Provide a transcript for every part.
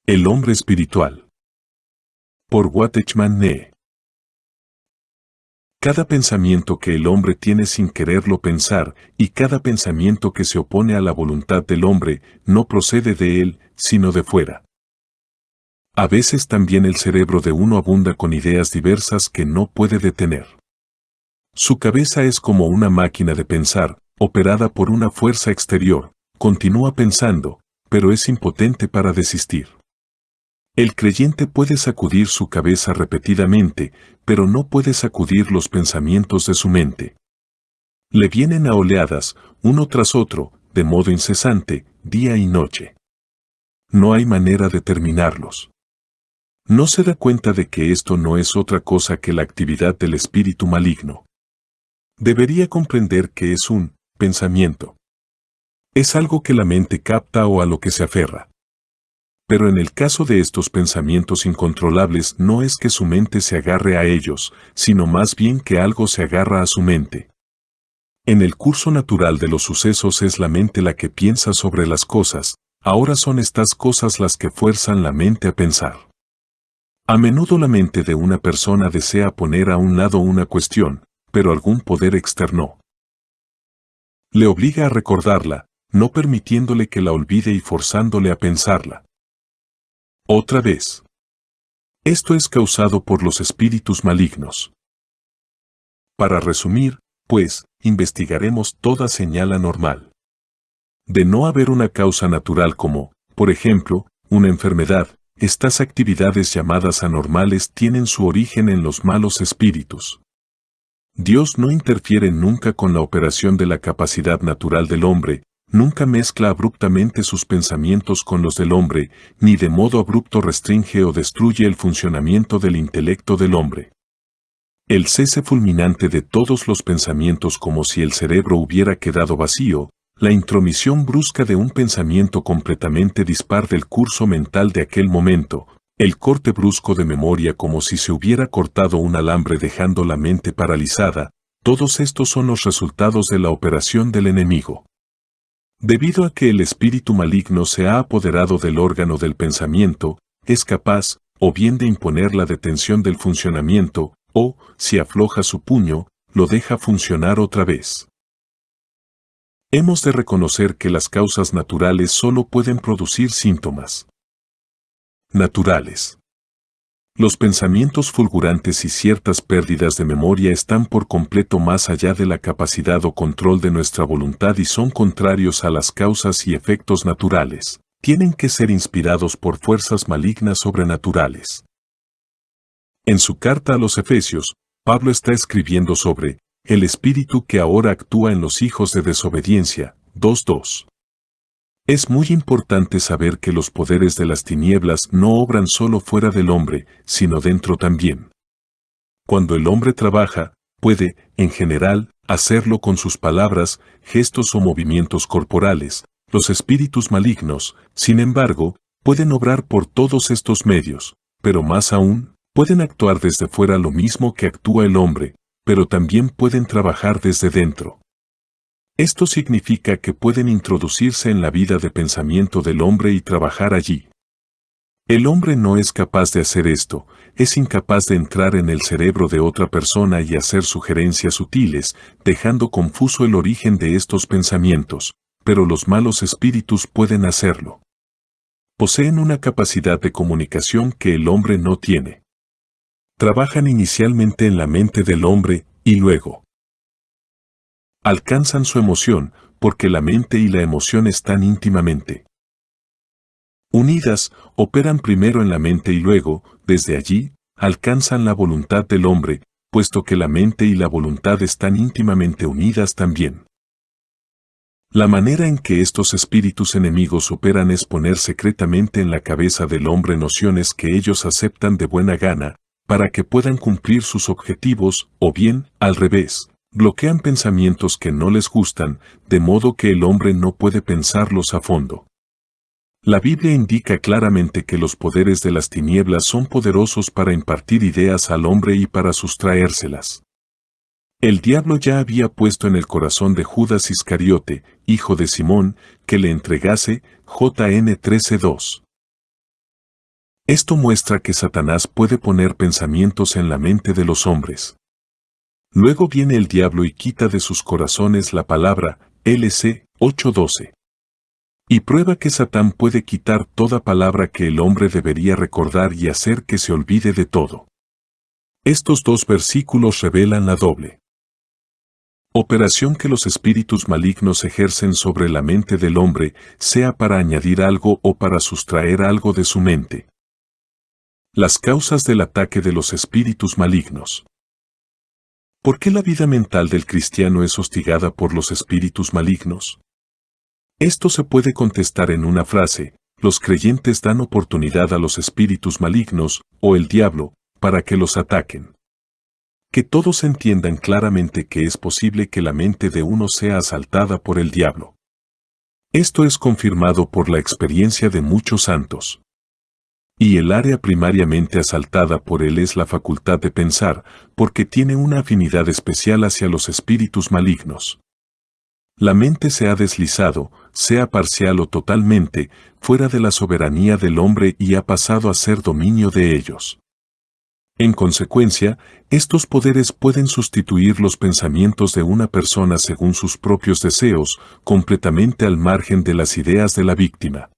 El hombre espiritual. Por Watchman Nee. Cada pensamiento que el hombre tiene sin quererlo pensar, y cada pensamiento que se opone a la voluntad del hombre, no procede de él, sino de fuera. A veces también el cerebro de uno abunda con ideas diversas que no puede detener. Su cabeza es como una máquina de pensar, operada por una fuerza exterior, continúa pensando, pero es impotente para desistir. El creyente puede sacudir su cabeza repetidamente, pero no puede sacudir los pensamientos de su mente. Le vienen a oleadas, uno tras otro, de modo incesante, día y noche. No hay manera de terminarlos. No se da cuenta de que esto no es otra cosa que la actividad del espíritu maligno. Debería comprender que es un pensamiento. Es algo que la mente capta o a lo que se aferra. Pero en el caso de estos pensamientos incontrolables no es que su mente se agarre a ellos, sino más bien que algo se agarra a su mente. En el curso natural de los sucesos es la mente la que piensa sobre las cosas, ahora son estas cosas las que fuerzan la mente a pensar. A menudo la mente de una persona desea poner a un lado una cuestión, pero algún poder externo le obliga a recordarla, no permitiéndole que la olvide y forzándole a pensarla. Otra vez. Esto es causado por los espíritus malignos. Para resumir, pues, investigaremos toda señal anormal. De no haber una causa natural como, por ejemplo, una enfermedad, estas actividades llamadas anormales tienen su origen en los malos espíritus. Dios no interfiere nunca con la operación de la capacidad natural del hombre, nunca mezcla abruptamente sus pensamientos con los del hombre, ni de modo abrupto restringe o destruye el funcionamiento del intelecto del hombre. El cese fulminante de todos los pensamientos como si el cerebro hubiera quedado vacío, la intromisión brusca de un pensamiento completamente dispar del curso mental de aquel momento, el corte brusco de memoria como si se hubiera cortado un alambre dejando la mente paralizada, todos estos son los resultados de la operación del enemigo. Debido a que el espíritu maligno se ha apoderado del órgano del pensamiento, es capaz, o bien de imponer la detención del funcionamiento, o, si afloja su puño, lo deja funcionar otra vez. Hemos de reconocer que las causas naturales solo pueden producir síntomas naturales. Los pensamientos fulgurantes y ciertas pérdidas de memoria están por completo más allá de la capacidad o control de nuestra voluntad y son contrarios a las causas y efectos naturales. Tienen que ser inspirados por fuerzas malignas sobrenaturales. En su carta a los Efesios, Pablo está escribiendo sobre el espíritu que ahora actúa en los hijos de desobediencia, 2:2. Es muy importante saber que los poderes de las tinieblas no obran solo fuera del hombre, sino dentro también. Cuando el hombre trabaja, puede, en general, hacerlo con sus palabras, gestos o movimientos corporales. Los espíritus malignos, sin embargo, pueden obrar por todos estos medios, pero más aún, pueden actuar desde fuera lo mismo que actúa el hombre, pero también pueden trabajar desde dentro. Esto significa que pueden introducirse en la vida de pensamiento del hombre y trabajar allí. El hombre no es capaz de hacer esto, es incapaz de entrar en el cerebro de otra persona y hacer sugerencias sutiles, dejando confuso el origen de estos pensamientos, pero los malos espíritus pueden hacerlo. Poseen una capacidad de comunicación que el hombre no tiene. Trabajan inicialmente en la mente del hombre, y luego alcanzan su emoción, porque la mente y la emoción están íntimamente unidas, operan primero en la mente y luego, desde allí, alcanzan la voluntad del hombre, puesto que la mente y la voluntad están íntimamente unidas también. La manera en que estos espíritus enemigos operan es poner secretamente en la cabeza del hombre nociones que ellos aceptan de buena gana, para que puedan cumplir sus objetivos, o bien, al revés. Bloquean pensamientos que no les gustan, de modo que el hombre no puede pensarlos a fondo. La Biblia indica claramente que los poderes de las tinieblas son poderosos para impartir ideas al hombre y para sustraérselas. El diablo ya había puesto en el corazón de Judas Iscariote, hijo de Simón, que le entregase, Jn 13:2. Esto muestra que Satanás puede poner pensamientos en la mente de los hombres. Luego viene el diablo y quita de sus corazones la palabra, LC 8:12. Y prueba que Satán puede quitar toda palabra que el hombre debería recordar y hacer que se olvide de todo. Estos dos versículos revelan la doble operación que los espíritus malignos ejercen sobre la mente del hombre, sea para añadir algo o para sustraer algo de su mente. Las causas del ataque de los espíritus malignos. ¿Por qué la vida mental del cristiano es hostigada por los espíritus malignos? Esto se puede contestar en una frase: los creyentes dan oportunidad a los espíritus malignos, o el diablo, para que los ataquen. Que todos entiendan claramente que es posible que la mente de uno sea asaltada por el diablo. Esto es confirmado por la experiencia de muchos santos. Y el área primariamente asaltada por él es la facultad de pensar, porque tiene una afinidad especial hacia los espíritus malignos. La mente se ha deslizado, sea parcial o totalmente, fuera de la soberanía del hombre y ha pasado a ser dominio de ellos. En consecuencia, estos poderes pueden sustituir los pensamientos de una persona según sus propios deseos, completamente al margen de las ideas de la víctima.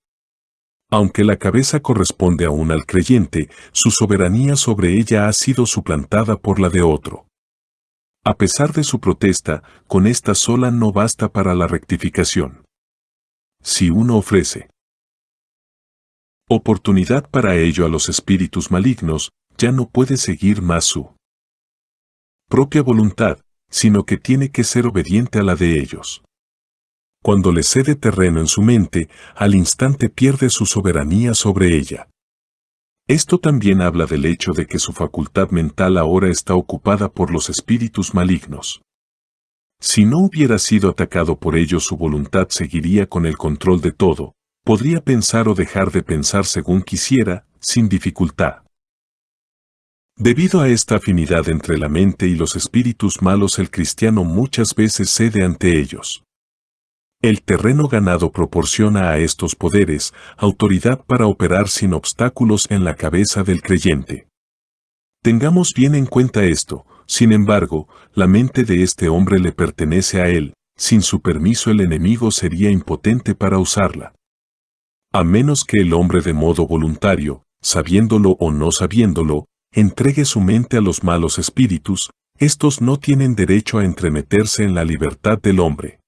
Aunque la cabeza corresponde aún al creyente, su soberanía sobre ella ha sido suplantada por la de otro. A pesar de su protesta, con esta sola no basta para la rectificación. Si uno ofrece oportunidad para ello a los espíritus malignos, ya no puede seguir más su propia voluntad, sino que tiene que ser obediente a la de ellos. Cuando le cede terreno en su mente, al instante pierde su soberanía sobre ella. Esto también habla del hecho de que su facultad mental ahora está ocupada por los espíritus malignos. Si no hubiera sido atacado por ellos, su voluntad seguiría con el control de todo, podría pensar o dejar de pensar según quisiera, sin dificultad. Debido a esta afinidad entre la mente y los espíritus malos, el cristiano muchas veces cede ante ellos. El terreno ganado proporciona a estos poderes autoridad para operar sin obstáculos en la cabeza del creyente. Tengamos bien en cuenta esto, sin embargo, la mente de este hombre le pertenece a él, sin su permiso el enemigo sería impotente para usarla. A menos que el hombre de modo voluntario, sabiéndolo o no sabiéndolo, entregue su mente a los malos espíritus, estos no tienen derecho a entremeterse en la libertad del hombre.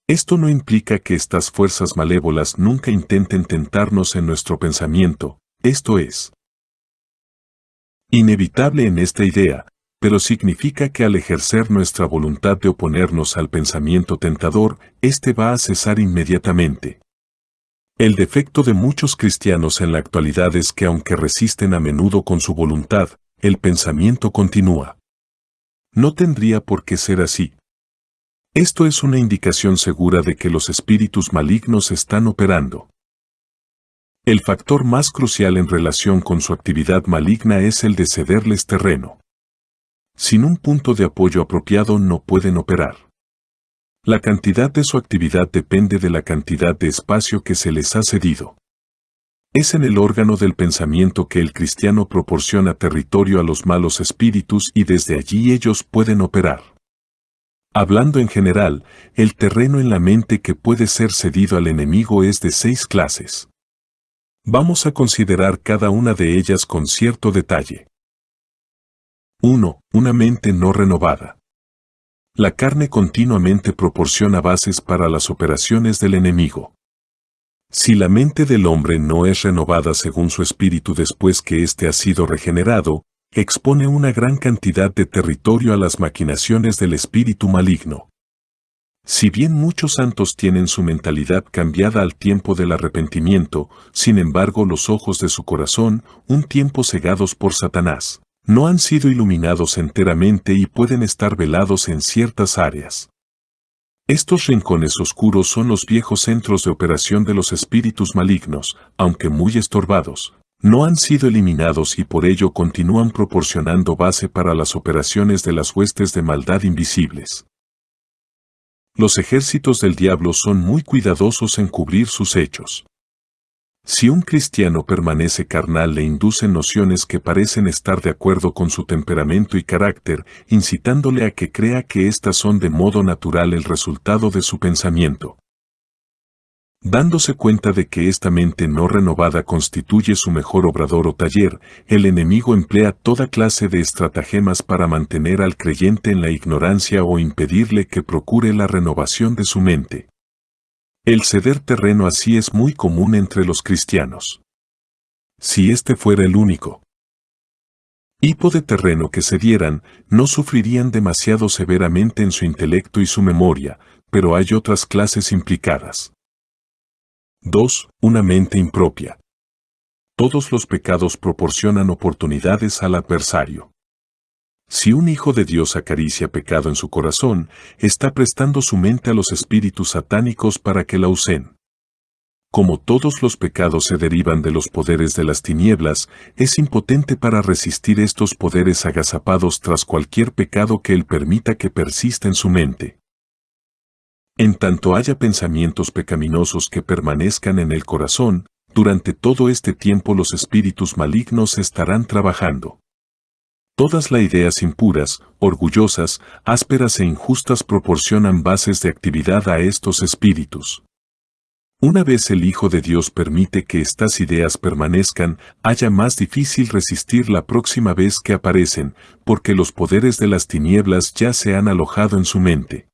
Esto no implica que estas fuerzas malévolas nunca intenten tentarnos en nuestro pensamiento, esto es inevitable en esta idea, pero significa que al ejercer nuestra voluntad de oponernos al pensamiento tentador, éste va a cesar inmediatamente. El defecto de muchos cristianos en la actualidad es que aunque resisten a menudo con su voluntad, el pensamiento continúa. No tendría por qué ser así. Esto es una indicación segura de que los espíritus malignos están operando. El factor más crucial en relación con su actividad maligna es el de cederles terreno. Sin un punto de apoyo apropiado no pueden operar. La cantidad de su actividad depende de la cantidad de espacio que se les ha cedido. Es en el órgano del pensamiento que el cristiano proporciona territorio a los malos espíritus y desde allí ellos pueden operar. Hablando en general, el terreno en la mente que puede ser cedido al enemigo es de 6 clases. Vamos a considerar cada una de ellas con cierto detalle. 1. Una mente no renovada. La carne continuamente proporciona bases para las operaciones del enemigo. Si la mente del hombre no es renovada según su espíritu después que éste ha sido regenerado, expone una gran cantidad de territorio a las maquinaciones del espíritu maligno. Si bien muchos santos tienen su mentalidad cambiada al tiempo del arrepentimiento, sin embargo los ojos de su corazón, un tiempo cegados por Satanás, no han sido iluminados enteramente y pueden estar velados en ciertas áreas. Estos rincones oscuros son los viejos centros de operación de los espíritus malignos, aunque muy estorbados, no han sido eliminados y por ello continúan proporcionando base para las operaciones de las huestes de maldad invisibles. Los ejércitos del diablo son muy cuidadosos en cubrir sus hechos. Si un cristiano permanece carnal, le inducen nociones que parecen estar de acuerdo con su temperamento y carácter, incitándole a que crea que éstas son de modo natural el resultado de su pensamiento. Dándose cuenta de que esta mente no renovada constituye su mejor obrador o taller, el enemigo emplea toda clase de estratagemas para mantener al creyente en la ignorancia o impedirle que procure la renovación de su mente. El ceder terreno así es muy común entre los cristianos. Si este fuera el único tipo de terreno que cedieran, no sufrirían demasiado severamente en su intelecto y su memoria, pero hay otras clases implicadas. 2. Una mente impropia. Todos los pecados proporcionan oportunidades al adversario. Si un hijo de Dios acaricia pecado en su corazón, está prestando su mente a los espíritus satánicos para que la usen. Como todos los pecados se derivan de los poderes de las tinieblas, es impotente para resistir estos poderes agazapados tras cualquier pecado que él permita que persista en su mente. En tanto haya pensamientos pecaminosos que permanezcan en el corazón, durante todo este tiempo los espíritus malignos estarán trabajando. Todas las ideas impuras, orgullosas, ásperas e injustas proporcionan bases de actividad a estos espíritus. Una vez el Hijo de Dios permite que estas ideas permanezcan, haya más difícil resistir la próxima vez que aparecen, porque los poderes de las tinieblas ya se han alojado en su mente.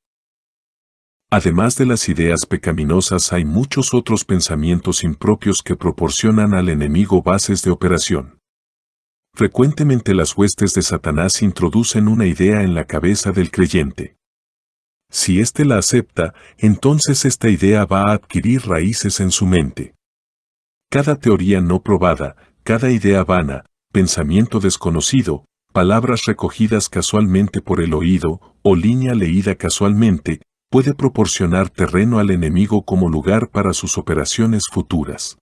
Además de las ideas pecaminosas, hay muchos otros pensamientos impropios que proporcionan al enemigo bases de operación. Frecuentemente las huestes de Satanás introducen una idea en la cabeza del creyente. Si éste la acepta, entonces esta idea va a adquirir raíces en su mente. Cada teoría no probada, cada idea vana, pensamiento desconocido, palabras recogidas casualmente por el oído, o línea leída casualmente, puede proporcionar terreno al enemigo como lugar para sus operaciones futuras.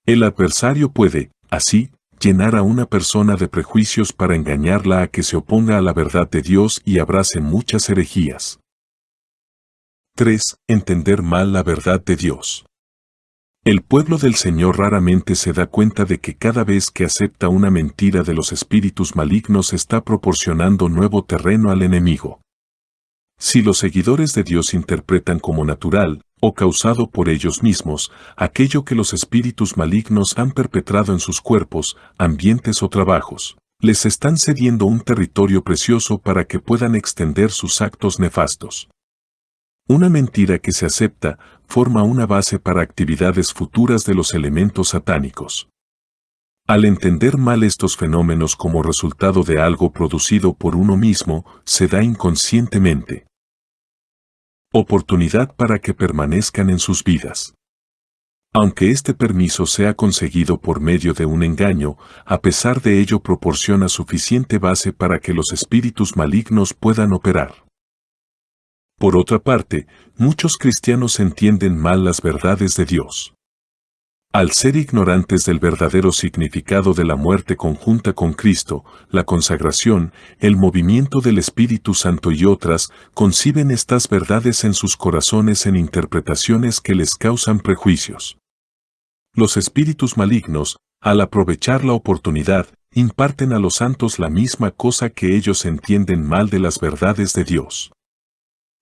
El adversario puede, así, llenar a una persona de prejuicios para engañarla a que se oponga a la verdad de Dios y abrace muchas herejías. 3. Entender mal la verdad de Dios. El pueblo del Señor raramente se da cuenta de que cada vez que acepta una mentira de los espíritus malignos está proporcionando nuevo terreno al enemigo. Si los seguidores de Dios interpretan como natural, o causado por ellos mismos, aquello que los espíritus malignos han perpetrado en sus cuerpos, ambientes o trabajos, les están cediendo un territorio precioso para que puedan extender sus actos nefastos. Una mentira que se acepta, forma una base para actividades futuras de los elementos satánicos. Al entender mal estos fenómenos como resultado de algo producido por uno mismo, se da inconscientemente oportunidad para que permanezcan en sus vidas. Aunque este permiso sea conseguido por medio de un engaño, a pesar de ello proporciona suficiente base para que los espíritus malignos puedan operar. Por otra parte, muchos cristianos entienden mal las verdades de Dios. Al ser ignorantes del verdadero significado de la muerte conjunta con Cristo, la consagración, el movimiento del Espíritu Santo y otras, conciben estas verdades en sus corazones en interpretaciones que les causan prejuicios. Los espíritus malignos, al aprovechar la oportunidad, imparten a los santos la misma cosa que ellos entienden mal de las verdades de Dios.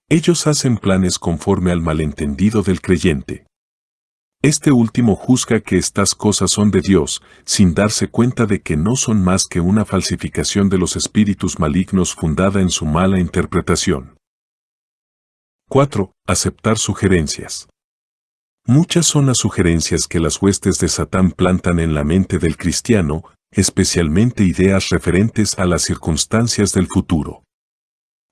Ellos hacen planes conforme al malentendido del creyente. Este último juzga que estas cosas son de Dios, sin darse cuenta de que no son más que una falsificación de los espíritus malignos fundada en su mala interpretación. 4. Aceptar sugerencias. Muchas son las sugerencias que las huestes de Satán plantan en la mente del cristiano, especialmente ideas referentes a las circunstancias del futuro.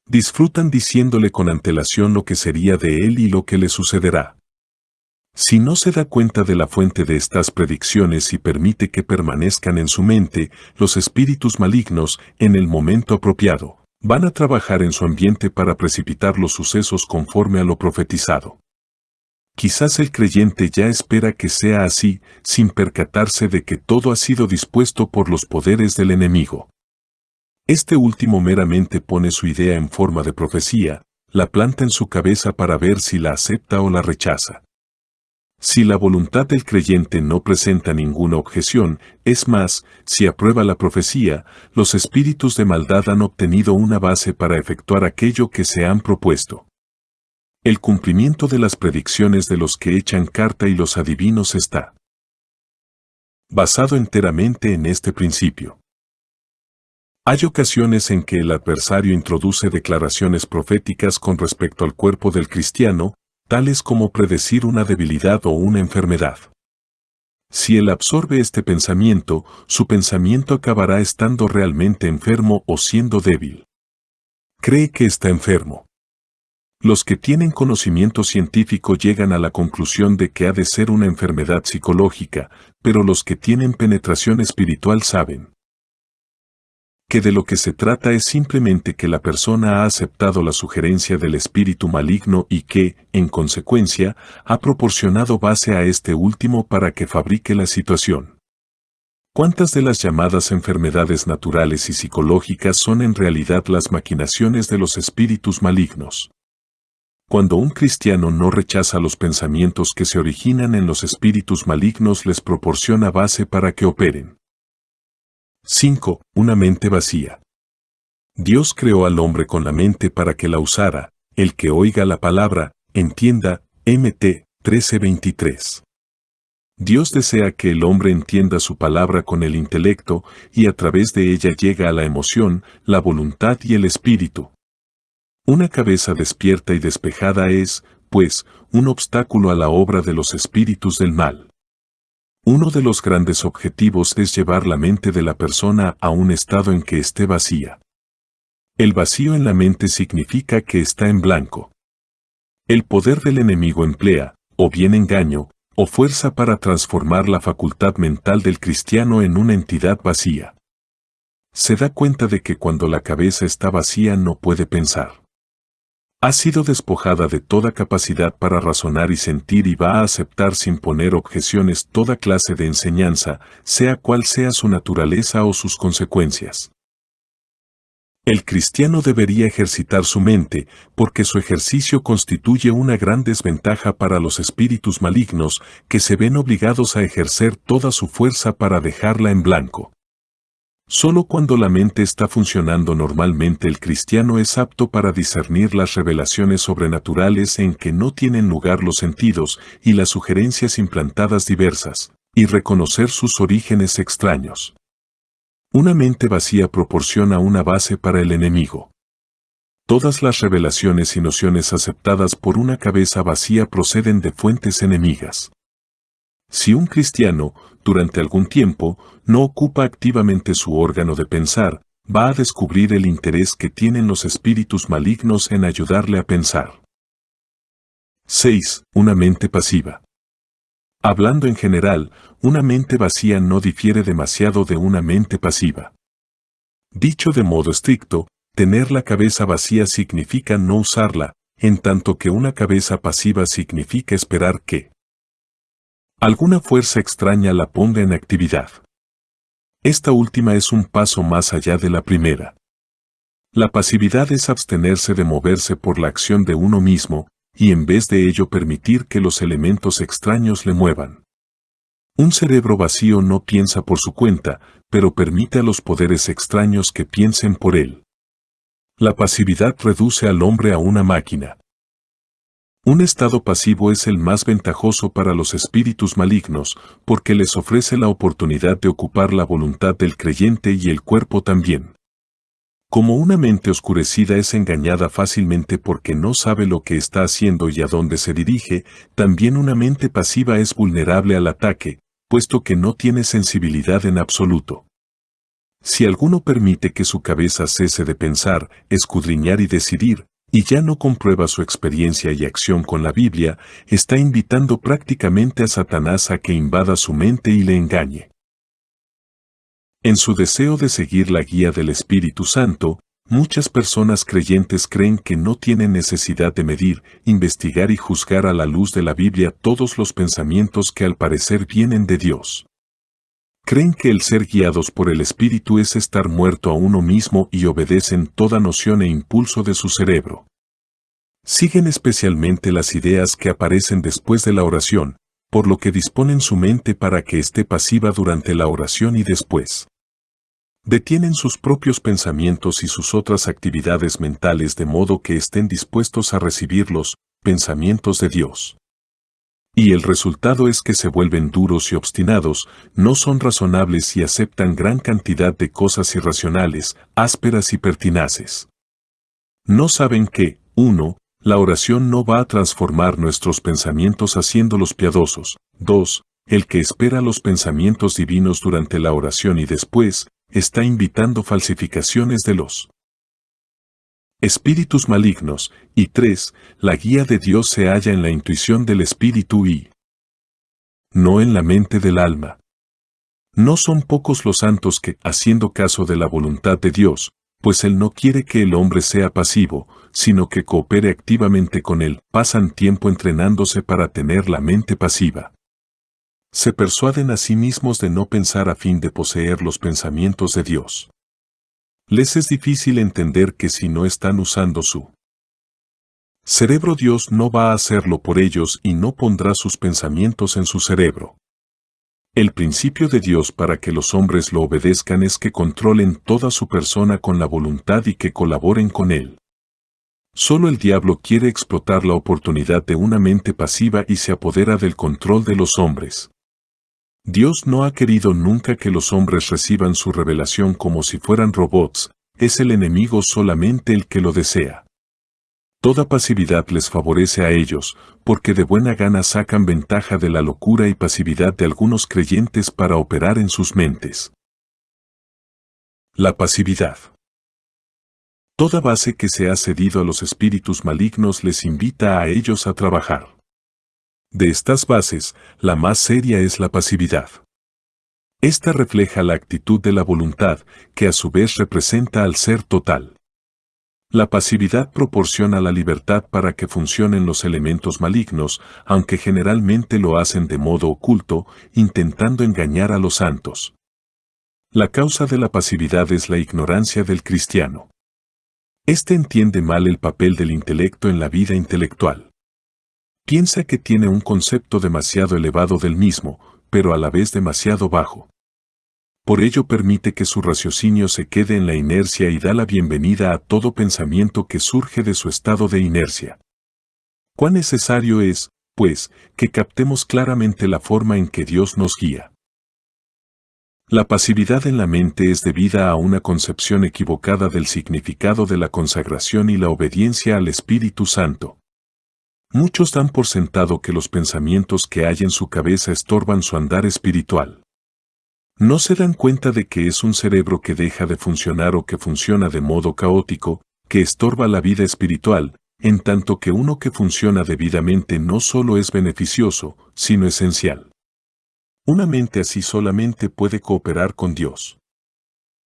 Disfrutan diciéndole con antelación lo que sería de él y lo que le sucederá. Si no se da cuenta de la fuente de estas predicciones y permite que permanezcan en su mente, los espíritus malignos, en el momento apropiado, van a trabajar en su ambiente para precipitar los sucesos conforme a lo profetizado. Quizás el creyente ya espera que sea así, sin percatarse de que todo ha sido dispuesto por los poderes del enemigo. Este último meramente pone su idea en forma de profecía, la planta en su cabeza para ver si la acepta o la rechaza. Si la voluntad del creyente no presenta ninguna objeción, es más, si aprueba la profecía, los espíritus de maldad han obtenido una base para efectuar aquello que se han propuesto. El cumplimiento de las predicciones de los que echan carta y los adivinos está basado enteramente en este principio. Hay ocasiones en que el adversario introduce declaraciones proféticas con respecto al cuerpo del cristiano, tales como predecir una debilidad o una enfermedad. Si él absorbe este pensamiento, su pensamiento acabará estando realmente enfermo o siendo débil. Cree que está enfermo. Los que tienen conocimiento científico llegan a la conclusión de que ha de ser una enfermedad psicológica, pero los que tienen penetración espiritual saben que de lo que se trata es simplemente que la persona ha aceptado la sugerencia del espíritu maligno y que, en consecuencia, ha proporcionado base a este último para que fabrique la situación. ¿Cuántas de las llamadas enfermedades naturales y psicológicas son en realidad las maquinaciones de los espíritus malignos? Cuando un cristiano no rechaza los pensamientos que se originan en los espíritus malignos, les proporciona base para que operen. 5. Una mente vacía. Dios creó al hombre con la mente para que la usara. El que oiga la palabra, entienda, Mt. 13:23. Dios desea que el hombre entienda su palabra con el intelecto, y a través de ella llega a la emoción, la voluntad y el espíritu. Una cabeza despierta y despejada es, pues, un obstáculo a la obra de los espíritus del mal. Uno de los grandes objetivos es llevar la mente de la persona a un estado en que esté vacía. El vacío en la mente significa que está en blanco. El poder del enemigo emplea, o bien engaño, o fuerza para transformar la facultad mental del cristiano en una entidad vacía. Se da cuenta de que cuando la cabeza está vacía no puede pensar. Ha sido despojada de toda capacidad para razonar y sentir y va a aceptar sin poner objeciones toda clase de enseñanza, sea cual sea su naturaleza o sus consecuencias. El cristiano debería ejercitar su mente, porque su ejercicio constituye una gran desventaja para los espíritus malignos, que se ven obligados a ejercer toda su fuerza para dejarla en blanco. Solo cuando la mente está funcionando normalmente el cristiano es apto para discernir las revelaciones sobrenaturales en que no tienen lugar los sentidos y las sugerencias implantadas diversas, y reconocer sus orígenes extraños. Una mente vacía proporciona una base para el enemigo. Todas las revelaciones y nociones aceptadas por una cabeza vacía proceden de fuentes enemigas. Si un cristiano, durante algún tiempo, no ocupa activamente su órgano de pensar, va a descubrir el interés que tienen los espíritus malignos en ayudarle a pensar. 6. Una mente pasiva. Hablando en general, una mente vacía no difiere demasiado de una mente pasiva. Dicho de modo estricto, tener la cabeza vacía significa no usarla, en tanto que una cabeza pasiva significa esperar que alguna fuerza extraña la ponga en actividad. Esta última es un paso más allá de la primera. La pasividad es abstenerse de moverse por la acción de uno mismo, y en vez de ello permitir que los elementos extraños le muevan. Un cerebro vacío no piensa por su cuenta, pero permite a los poderes extraños que piensen por él. La pasividad reduce al hombre a una máquina. Un estado pasivo es el más ventajoso para los espíritus malignos, porque les ofrece la oportunidad de ocupar la voluntad del creyente y el cuerpo también. Como una mente oscurecida es engañada fácilmente porque no sabe lo que está haciendo y a dónde se dirige, también una mente pasiva es vulnerable al ataque, puesto que no tiene sensibilidad en absoluto. Si alguno permite que su cabeza cese de pensar, escudriñar y decidir, y ya no comprueba su experiencia y acción con la Biblia, está invitando prácticamente a Satanás a que invada su mente y le engañe. En su deseo de seguir la guía del Espíritu Santo, muchas personas creyentes creen que no tienen necesidad de medir, investigar y juzgar a la luz de la Biblia todos los pensamientos que al parecer vienen de Dios. Creen que el ser guiados por el Espíritu es estar muerto a uno mismo y obedecen toda noción e impulso de su cerebro. Siguen especialmente las ideas que aparecen después de la oración, por lo que disponen su mente para que esté pasiva durante la oración y después. Detienen sus propios pensamientos y sus otras actividades mentales de modo que estén dispuestos a recibir los pensamientos de Dios. Y el resultado es que se vuelven duros y obstinados, no son razonables y aceptan gran cantidad de cosas irracionales, ásperas y pertinaces. No saben que, 1. La oración no va a transformar nuestros pensamientos haciéndolos piadosos. 2. El que espera los pensamientos divinos durante la oración y después, está invitando falsificaciones de los espíritus malignos. Y 3. La guía de Dios se halla en la intuición del espíritu y no en la mente del alma. No son pocos los santos que, haciendo caso de la voluntad de Dios, pues Él no quiere que el hombre sea pasivo, sino que coopere activamente con Él, pasan tiempo entrenándose para tener la mente pasiva. Se persuaden a sí mismos de no pensar a fin de poseer los pensamientos de Dios. Les es difícil entender que si no están usando su cerebro, Dios no va a hacerlo por ellos y no pondrá sus pensamientos en su cerebro. El principio de Dios para que los hombres lo obedezcan es que controlen toda su persona con la voluntad y que colaboren con Él. Solo el diablo quiere explotar la oportunidad de una mente pasiva y se apodera del control de los hombres. Dios no ha querido nunca que los hombres reciban su revelación como si fueran robots, es el enemigo solamente el que lo desea. Toda pasividad les favorece a ellos, porque de buena gana sacan ventaja de la locura y pasividad de algunos creyentes para operar en sus mentes. La pasividad. Toda base que se ha cedido a los espíritus malignos les invita a ellos a trabajar. De estas bases, la más seria es la pasividad. Esta refleja la actitud de la voluntad, que a su vez representa al ser total. La pasividad proporciona la libertad para que funcionen los elementos malignos, aunque generalmente lo hacen de modo oculto, intentando engañar a los santos. La causa de la pasividad es la ignorancia del cristiano. Este entiende mal el papel del intelecto en la vida intelectual. Piensa que tiene un concepto demasiado elevado del mismo, pero a la vez demasiado bajo. Por ello permite que su raciocinio se quede en la inercia y da la bienvenida a todo pensamiento que surge de su estado de inercia. Cuán necesario es, pues, que captemos claramente la forma en que Dios nos guía. La pasividad en la mente es debida a una concepción equivocada del significado de la consagración y la obediencia al Espíritu Santo. Muchos dan por sentado que los pensamientos que hay en su cabeza estorban su andar espiritual. No se dan cuenta de que es un cerebro que deja de funcionar o que funciona de modo caótico, que estorba la vida espiritual, en tanto que uno que funciona debidamente no solo es beneficioso, sino esencial. Una mente así solamente puede cooperar con Dios.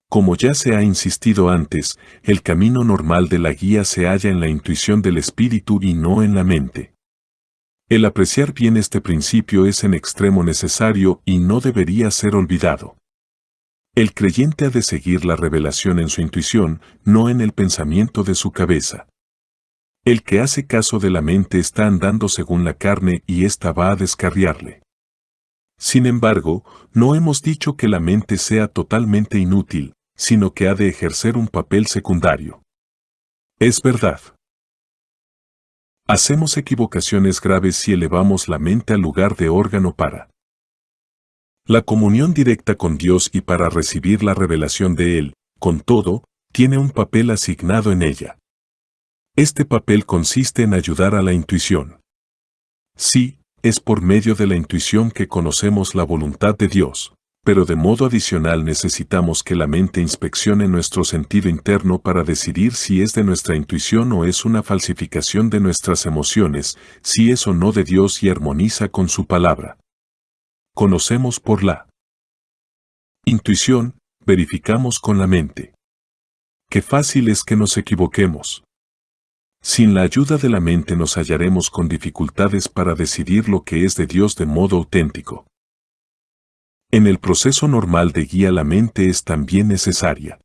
Como ya se ha insistido antes, el camino normal de la guía se halla en la intuición del espíritu y no en la mente. El apreciar bien este principio es en extremo necesario y no debería ser olvidado. El creyente ha de seguir la revelación en su intuición, no en el pensamiento de su cabeza. El que hace caso de la mente está andando según la carne y ésta va a descarriarle. Sin embargo, no hemos dicho que la mente sea totalmente inútil, sino que ha de ejercer un papel secundario. Es verdad. Hacemos equivocaciones graves si elevamos la mente al lugar de órgano para la comunión directa con Dios y para recibir la revelación de Él. Con todo, tiene un papel asignado en ella. Este papel consiste en ayudar a la intuición. Sí, es por medio de la intuición que conocemos la voluntad de Dios, pero de modo adicional necesitamos que la mente inspeccione nuestro sentido interno para decidir si es de nuestra intuición o es una falsificación de nuestras emociones, si es o no de Dios y armoniza con su palabra. Conocemos por la intuición, verificamos con la mente. Qué fácil es que nos equivoquemos. Sin la ayuda de la mente nos hallaremos con dificultades para decidir lo que es de Dios de modo auténtico. En el proceso normal de guía la mente es también necesaria.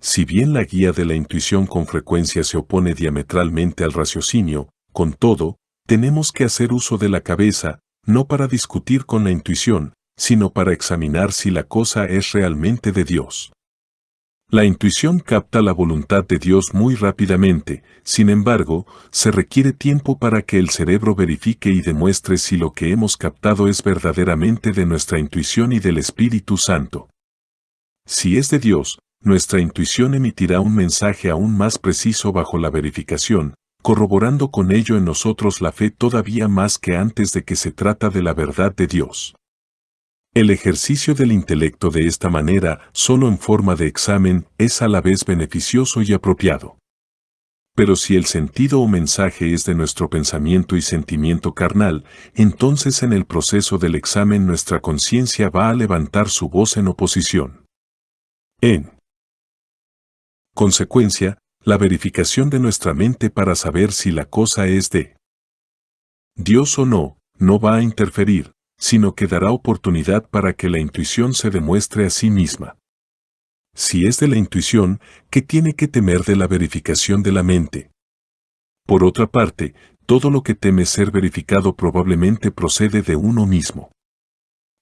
Si bien la guía de la intuición con frecuencia se opone diametralmente al raciocinio, con todo, tenemos que hacer uso de la cabeza, no para discutir con la intuición, sino para examinar si la cosa es realmente de Dios. La intuición capta la voluntad de Dios muy rápidamente, sin embargo, se requiere tiempo para que el cerebro verifique y demuestre si lo que hemos captado es verdaderamente de nuestra intuición y del Espíritu Santo. Si es de Dios, nuestra intuición emitirá un mensaje aún más preciso bajo la verificación, corroborando con ello en nosotros la fe todavía más que antes de que se trata de la verdad de Dios. El ejercicio del intelecto de esta manera, solo en forma de examen, es a la vez beneficioso y apropiado. Pero si el sentido o mensaje es de nuestro pensamiento y sentimiento carnal, entonces en el proceso del examen nuestra conciencia va a levantar su voz en oposición. En consecuencia, la verificación de nuestra mente para saber si la cosa es de Dios o no, no va a interferir, sino que dará oportunidad para que la intuición se demuestre a sí misma. Si es de la intuición, ¿qué tiene que temer de la verificación de la mente? Por otra parte, todo lo que teme ser verificado probablemente procede de uno mismo.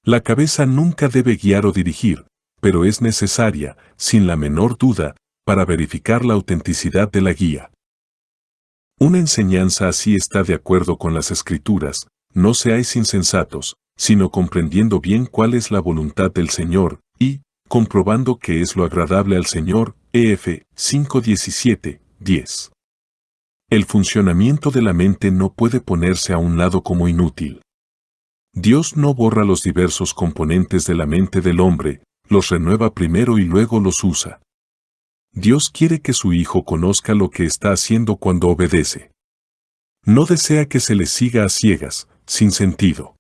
La cabeza nunca debe guiar o dirigir, pero es necesaria, sin la menor duda, para verificar la autenticidad de la guía. Una enseñanza así está de acuerdo con las Escrituras: no seáis insensatos, sino comprendiendo bien cuál es la voluntad del Señor, y, comprobando qué es lo agradable al Señor. EF 5:17, 10. El funcionamiento de la mente no puede ponerse a un lado como inútil. Dios no borra los diversos componentes de la mente del hombre, los renueva primero y luego los usa. Dios quiere que su Hijo conozca lo que está haciendo cuando obedece. No desea que se le siga a ciegas, sin sentido.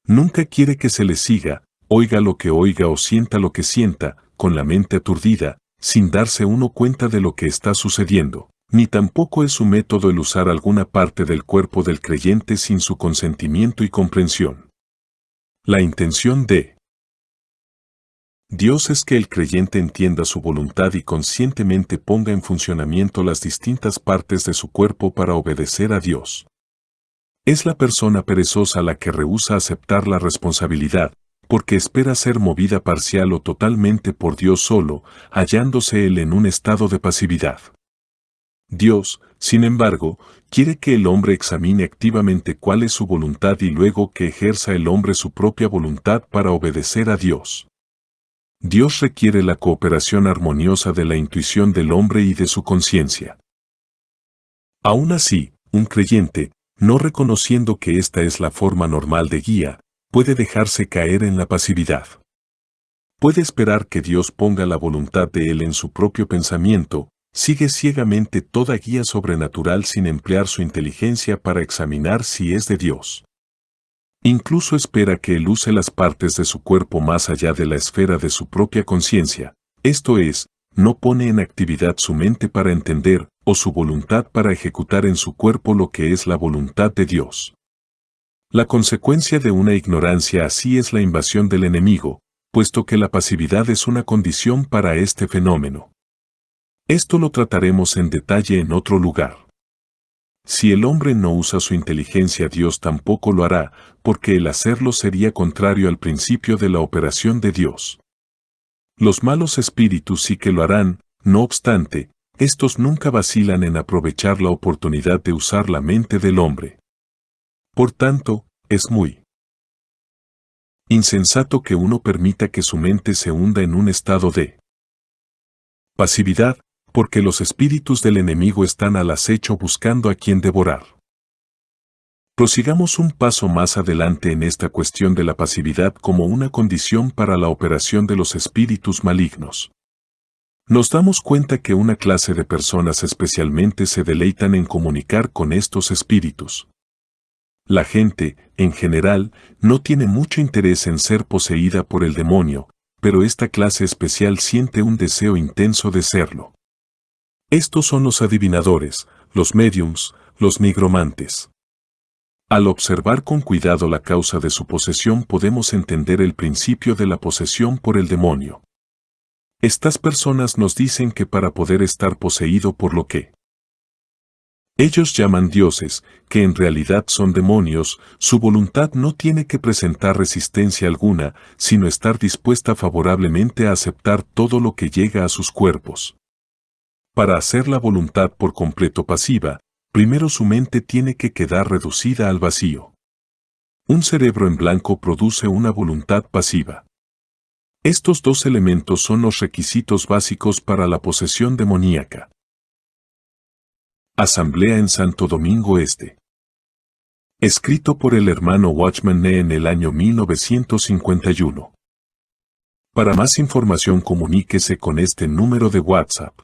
Nunca quiere que se le siga, oiga lo que oiga o sienta lo que sienta, con la mente aturdida, sin darse uno cuenta de lo que está sucediendo, ni tampoco es su método el usar alguna parte del cuerpo del creyente sin su consentimiento y comprensión. La intención de Dios es que el creyente entienda su voluntad y conscientemente ponga en funcionamiento las distintas partes de su cuerpo para obedecer a Dios. Es la persona perezosa la que rehúsa aceptar la responsabilidad, porque espera ser movida parcial o totalmente por Dios solo, hallándose él en un estado de pasividad. Dios, sin embargo, quiere que el hombre examine activamente cuál es su voluntad y luego que ejerza el hombre su propia voluntad para obedecer a Dios. Dios requiere la cooperación armoniosa de la intuición del hombre y de su conciencia. Aún así, un creyente, no reconociendo que esta es la forma normal de guía, puede dejarse caer en la pasividad. Puede esperar que Dios ponga la voluntad de él en su propio pensamiento, sigue ciegamente toda guía sobrenatural sin emplear su inteligencia para examinar si es de Dios. Incluso espera que él use las partes de su cuerpo más allá de la esfera de su propia conciencia, esto es, no pone en actividad su mente para entender, o su voluntad para ejecutar en su cuerpo lo que es la voluntad de Dios. La consecuencia de una ignorancia así es la invasión del enemigo, puesto que la pasividad es una condición para este fenómeno. Esto lo trataremos en detalle en otro lugar. Si el hombre no usa su inteligencia, Dios tampoco lo hará, porque el hacerlo sería contrario al principio de la operación de Dios. Los malos espíritus sí que lo harán, no obstante, estos nunca vacilan en aprovechar la oportunidad de usar la mente del hombre. Por tanto, es muy insensato que uno permita que su mente se hunda en un estado de pasividad, porque los espíritus del enemigo están al acecho buscando a quien devorar. Prosigamos un paso más adelante en esta cuestión de la pasividad como una condición para la operación de los espíritus malignos. Nos damos cuenta que una clase de personas especialmente se deleitan en comunicar con estos espíritus. La gente, en general, no tiene mucho interés en ser poseída por el demonio, pero esta clase especial siente un deseo intenso de serlo. Estos son los adivinadores, los médiums, los nigromantes. Al observar con cuidado la causa de su posesión podemos entender el principio de la posesión por el demonio. Estas personas nos dicen que para poder estar poseído por lo que Ellos llaman dioses, que en realidad son demonios, su voluntad no tiene que presentar resistencia alguna, sino estar dispuesta favorablemente a aceptar todo lo que llega a sus cuerpos. Para hacer la voluntad por completo pasiva, primero su mente tiene que quedar reducida al vacío. Un cerebro en blanco produce una voluntad pasiva. Estos dos elementos son los requisitos básicos para la posesión demoníaca. Asamblea en Santo Domingo Este. Escrito por el hermano Watchman Nee en el año 1951. Para más información comuníquese con este número de WhatsApp.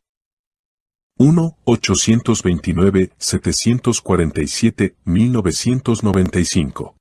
1-829-747-1995.